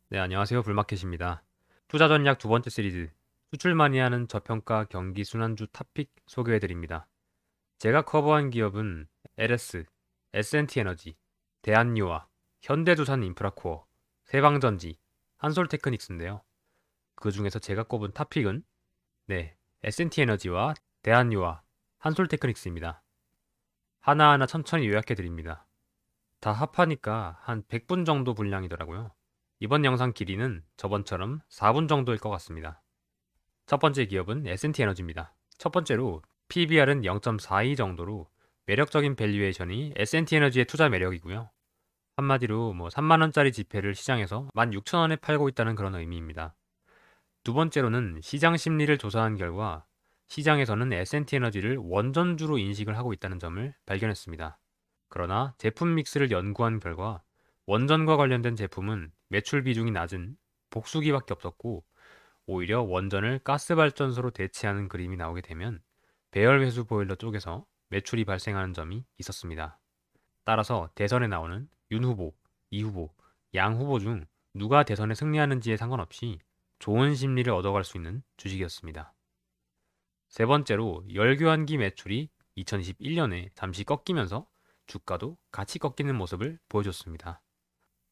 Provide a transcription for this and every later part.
네, 안녕하세요. 불마켓입니다. 투자 전략 두 번째 시리즈, 수출 많이 하는 저평가 경기 순환주 탑픽 소개해드립니다. 제가 커버한 기업은 LS, S&T에너지, 대한유화, 현대두산 인프라코어, 세방전지, 한솔테크닉스인데요. 그 중에서 제가 꼽은 탑픽은 S&T에너지와 대한유화, 한솔테크닉스입니다. 하나하나 천천히 요약해드립니다. 다 합하니까 한 100분 정도 분량이더라고요. 이번 영상 길이는 저번처럼 4분 정도일 것 같습니다. 첫 번째 기업은 S&T 에너지입니다. 첫 번째로 PBR은 0.42 정도로 매력적인 밸류에이션이 S&T 에너지의 투자 매력이고요. 한마디로 3만원짜리 지폐를 시장에서 16,000원에 팔고 있다는 그런 의미입니다. 두 번째로는 시장 심리를 조사한 결과 시장에서는 S&T 에너지를 원전주로 인식을 하고 있다는 점을 발견했습니다. 그러나 제품 믹스를 연구한 결과 원전과 관련된 제품은 매출 비중이 낮은 복수기밖에 없었고, 오히려 원전을 가스발전소로 대체하는 그림이 나오게 되면 배열회수 보일러 쪽에서 매출이 발생하는 점이 있었습니다. 따라서 대선에 나오는 윤 후보, 이 후보, 양 후보 중 누가 대선에 승리하는지에 상관없이 좋은 심리를 얻어갈 수 있는 주식이었습니다. 세 번째로 열교환기 매출이 2021년에 잠시 꺾이면서 주가도 같이 꺾이는 모습을 보여줬습니다.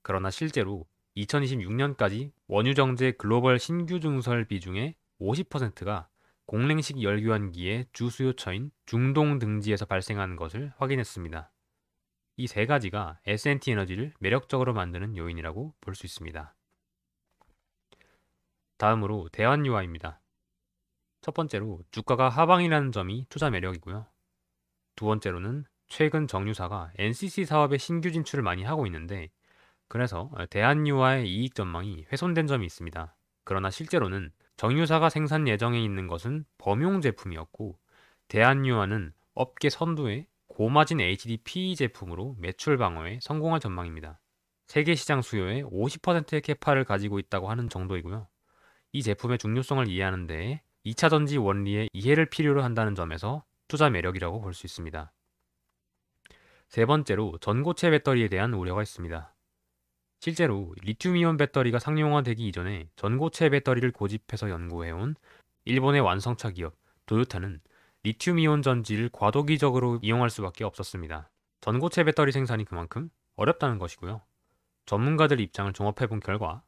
그러나 실제로 2026년까지 원유정제 글로벌 신규 증설 비중의 50%가 공랭식 열교환기의 주수요처인 중동 등지에서 발생하는 것을 확인했습니다. 이 세 가지가 S&T 에너지를 매력적으로 만드는 요인이라고 볼 수 있습니다. 다음으로 대한유화입니다. 첫 번째로 주가가 하방이라는 점이 투자 매력이고요. 두 번째로는 최근 정유사가 NCC 사업에 신규 진출을 많이 하고 있는데, 그래서 대한유화의 이익 전망이 훼손된 점이 있습니다. 그러나 실제로는 정유사가 생산 예정에 있는 것은 범용 제품이었고, 대한유화는 업계 선두의 고마진 HDPE 제품으로 매출 방어에 성공할 전망입니다. 세계 시장 수요의 50%의 캐파를 가지고 있다고 하는 정도이고요. 이 제품의 중요성을 이해하는 데에 2차 전지 원리의 이해를 필요로 한다는 점에서 투자 매력이라고 볼 수 있습니다. 세 번째로 전고체 배터리에 대한 우려가 있습니다. 실제로 리튬이온 배터리가 상용화되기 이전에 전고체 배터리를 고집해서 연구해온 일본의 완성차 기업 도요타는 리튬이온 전지를 과도기적으로 이용할 수밖에 없었습니다. 전고체 배터리 생산이 그만큼 어렵다는 것이고요. 전문가들 입장을 종합해본 결과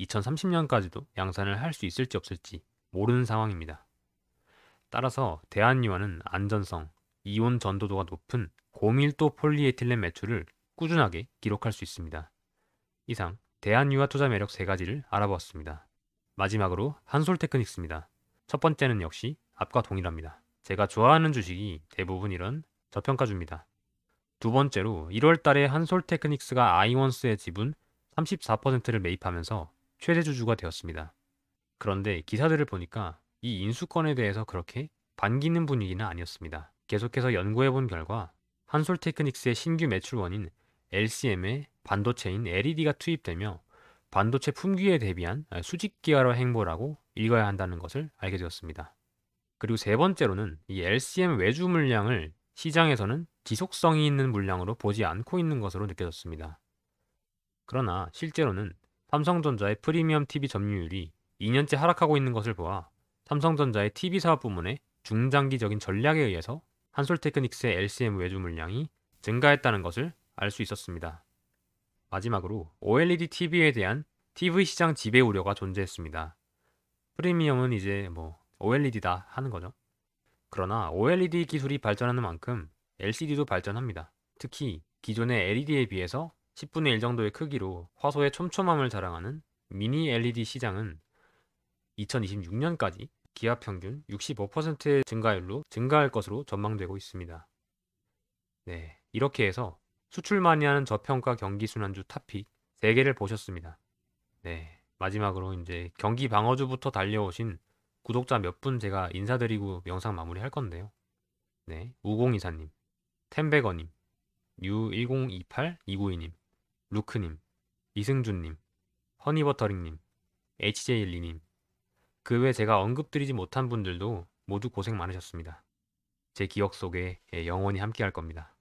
2030년까지도 양산을 할 수 있을지 없을지 모르는 상황입니다. 따라서 대한유화는 안전성, 이온 전도도가 높은 고밀도 폴리에틸렌 매출을 꾸준하게 기록할 수 있습니다. 이상 대한유화 투자 매력 3가지를 알아보았습니다. 마지막으로 한솔테크닉스입니다. 첫 번째는 역시 앞과 동일합니다. 제가 좋아하는 주식이 대부분 이런 저평가주입니다. 두 번째로 1월 달에 한솔테크닉스가 아이원스의 지분 34%를 매입하면서 최대 주주가 되었습니다. 그런데 기사들을 보니까 이 인수권에 대해서 그렇게 반기는 분위기는 아니었습니다. 계속해서 연구해본 결과 한솔테크닉스의 신규 매출원인 LCM에 반도체인 LED가 투입되며 반도체 품귀에 대비한 수직 기하화 행보라고 읽어야 한다는 것을 알게 되었습니다. 그리고 세 번째로는 이 LCM 외주 물량을 시장에서는 지속성이 있는 물량으로 보지 않고 있는 것으로 느껴졌습니다. 그러나 실제로는 삼성전자의 프리미엄 TV 점유율이 2년째 하락하고 있는 것을 보아 삼성전자의 TV 사업 부문의 중장기적인 전략에 의해서 한솔테크닉스의 LCM 외주 물량이 증가했다는 것을 알 수 있었습니다. 마지막으로 OLED TV에 대한 TV 시장 지배 우려가 존재했습니다. 프리미엄은 이제 OLED다 하는 거죠. 그러나 OLED 기술이 발전하는 만큼 LCD도 발전합니다. 특히 기존의 LED에 비해서 10분의 1 정도의 크기로 화소의 촘촘함을 자랑하는 미니 LED 시장은 2026년까지 기업 평균 65%의 증가율로 증가할 것으로 전망되고 있습니다. 네, 이렇게 해서 수출 많이 하는 저평가 경기 순환주 탑픽 3개를 보셨습니다. 네, 마지막으로 이제 경기 방어주부터 달려오신 구독자 몇 분 제가 인사드리고 영상 마무리할 건데요. 네, 우공이사님, 템베거님, U1028292님, 루크님, 이승준님, 허니버터링님, HJ12님, 그 외 제가 언급드리지 못한 분들도 모두 고생 많으셨습니다. 제 기억 속에 영원히 함께 할 겁니다.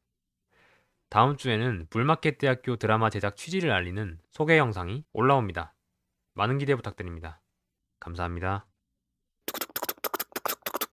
다음 주에는 불마켓 대학교 드라마 제작 취지를 알리는 소개 영상이 올라옵니다. 많은 기대 부탁드립니다. 감사합니다.